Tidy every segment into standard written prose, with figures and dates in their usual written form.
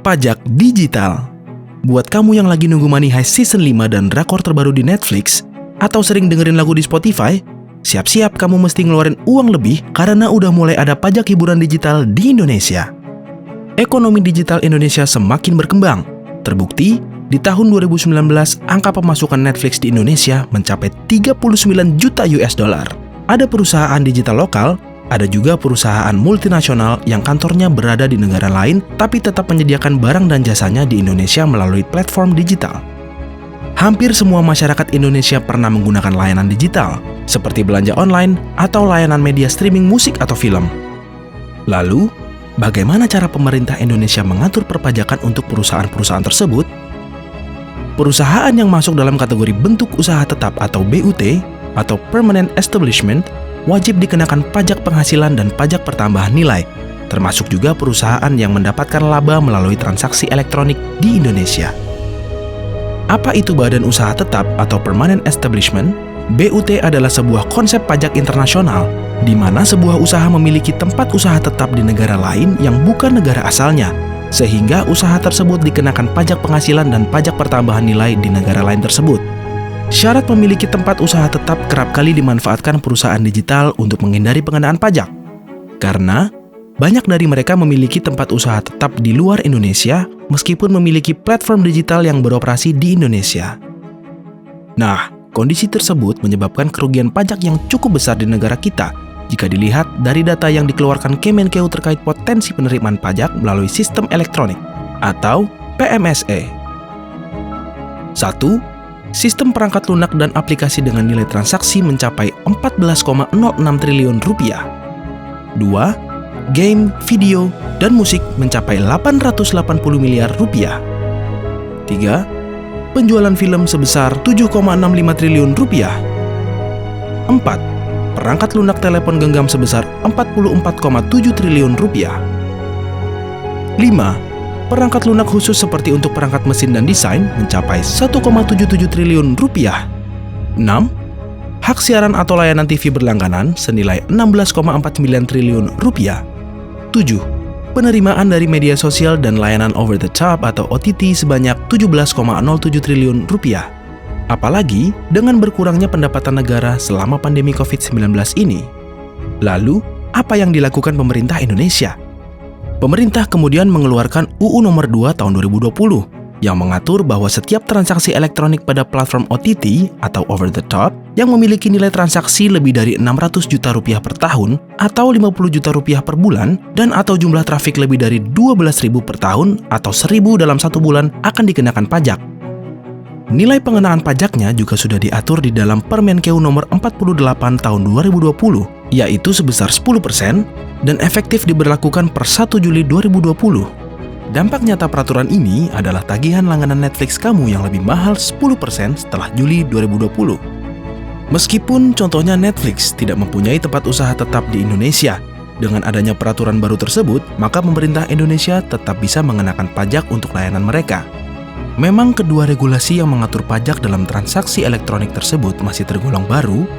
Pajak digital. Buat kamu yang lagi nunggu Money Heist Season 5 dan drakor terbaru di Netflix, atau sering dengerin lagu di Spotify, siap-siap kamu mesti ngeluarin uang lebih karena udah mulai ada pajak hiburan digital di Indonesia. Ekonomi digital Indonesia semakin berkembang. Terbukti, di tahun 2019, angka pemasukan Netflix di Indonesia mencapai 39 juta US dollar. Ada perusahaan digital lokal, ada juga perusahaan multinasional yang kantornya berada di negara lain tapi tetap menyediakan barang dan jasanya di Indonesia melalui platform digital. Hampir semua masyarakat Indonesia pernah menggunakan layanan digital, seperti belanja online atau layanan media streaming musik atau film. Lalu, bagaimana cara pemerintah Indonesia mengatur perpajakan untuk perusahaan-perusahaan tersebut? Perusahaan yang masuk dalam kategori bentuk usaha tetap atau BUT atau Permanent Establishment wajib dikenakan pajak penghasilan dan pajak pertambahan nilai, termasuk juga perusahaan yang mendapatkan laba melalui transaksi elektronik di Indonesia. Apa itu Badan Usaha Tetap atau Permanent Establishment? BUT adalah sebuah konsep pajak internasional, di mana sebuah usaha memiliki tempat usaha tetap di negara lain yang bukan negara asalnya, sehingga usaha tersebut dikenakan pajak penghasilan dan pajak pertambahan nilai di negara lain tersebut. Syarat memiliki tempat usaha tetap kerap kali dimanfaatkan perusahaan digital untuk menghindari pengenaan pajak. Karena banyak dari mereka memiliki tempat usaha tetap di luar Indonesia meskipun memiliki platform digital yang beroperasi di Indonesia. Nah, kondisi tersebut menyebabkan kerugian pajak yang cukup besar di negara kita jika dilihat dari data yang dikeluarkan Kemenkeu terkait potensi penerimaan pajak melalui sistem elektronik atau PMSE. 1. Sistem perangkat lunak dan aplikasi dengan nilai transaksi mencapai 14,06 triliun rupiah. 2. Game, video, dan musik mencapai 880 miliar rupiah. 3. Penjualan film sebesar 7,65 triliun rupiah. 4. Perangkat lunak telepon genggam sebesar 44,7 triliun rupiah. 5. Perangkat lunak khusus seperti untuk perangkat mesin dan desain mencapai 1,77 triliun rupiah. 6. Hak siaran atau layanan TV berlangganan senilai 16,49 triliun rupiah. 7. Penerimaan dari media sosial dan layanan over the top atau OTT sebanyak 17,07 triliun rupiah. Apalagi dengan berkurangnya pendapatan negara selama pandemi COVID-19 ini. Lalu, apa yang dilakukan pemerintah Indonesia? Pemerintah kemudian mengeluarkan UU Nomor 2 Tahun 2020 yang mengatur bahwa setiap transaksi elektronik pada platform OTT atau over the top yang memiliki nilai transaksi lebih dari 600 juta rupiah per tahun atau 50 juta rupiah per bulan dan atau jumlah trafik lebih dari 12.000 per tahun atau 1.000 dalam satu bulan akan dikenakan pajak. Nilai pengenaan pajaknya juga sudah diatur di dalam Permenkeu Nomor 48 Tahun 2020, yaitu sebesar 10% dan efektif diberlakukan per 1 Juli 2020. Dampak nyata peraturan ini adalah tagihan langganan Netflix kamu yang lebih mahal 10% setelah Juli 2020. Meskipun contohnya Netflix tidak mempunyai tempat usaha tetap di Indonesia, dengan adanya peraturan baru tersebut, maka pemerintah Indonesia tetap bisa mengenakan pajak untuk layanan mereka. Memang kedua regulasi yang mengatur pajak dalam transaksi elektronik tersebut masih tergolong baru,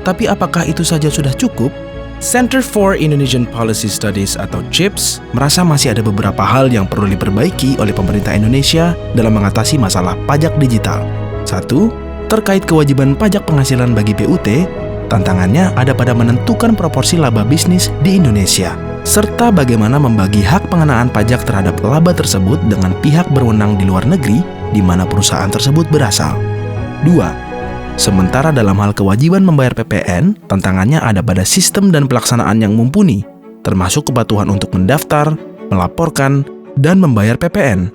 tapi apakah itu saja sudah cukup? Center for Indonesian Policy Studies atau CIPS merasa masih ada beberapa hal yang perlu diperbaiki oleh pemerintah Indonesia dalam mengatasi masalah pajak digital. 1. Terkait kewajiban pajak penghasilan bagi BUT, tantangannya ada pada menentukan proporsi laba bisnis di Indonesia, serta bagaimana membagi hak pengenaan pajak terhadap laba tersebut dengan pihak berwenang di luar negeri di mana perusahaan tersebut berasal. 2. Sementara dalam hal kewajiban membayar PPN, tantangannya ada pada sistem dan pelaksanaan yang mumpuni, termasuk kepatuhan untuk mendaftar, melaporkan, dan membayar PPN.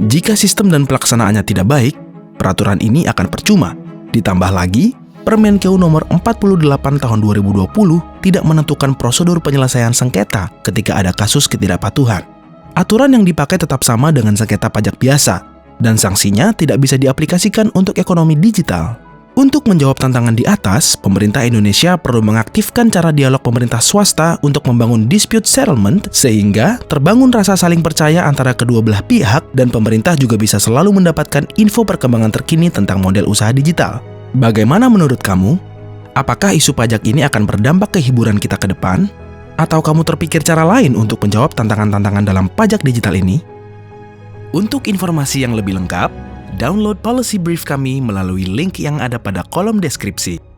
Jika sistem dan pelaksanaannya tidak baik, peraturan ini akan percuma. Ditambah lagi, Permenkeu Nomor 48 Tahun 2020 tidak menentukan prosedur penyelesaian sengketa ketika ada kasus ketidakpatuhan. Aturan yang dipakai tetap sama dengan sengketa pajak biasa, dan sanksinya tidak bisa diaplikasikan untuk ekonomi digital. Untuk menjawab tantangan di atas, pemerintah Indonesia perlu mengaktifkan cara dialog pemerintah swasta untuk membangun dispute settlement sehingga terbangun rasa saling percaya antara kedua belah pihak dan pemerintah juga bisa selalu mendapatkan info perkembangan terkini tentang model usaha digital. Bagaimana menurut kamu? Apakah isu pajak ini akan berdampak ke hiburan kita ke depan? Atau kamu terpikir cara lain untuk menjawab tantangan-tantangan dalam pajak digital ini? Untuk informasi yang lebih lengkap, download policy brief kami melalui link yang ada pada kolom deskripsi.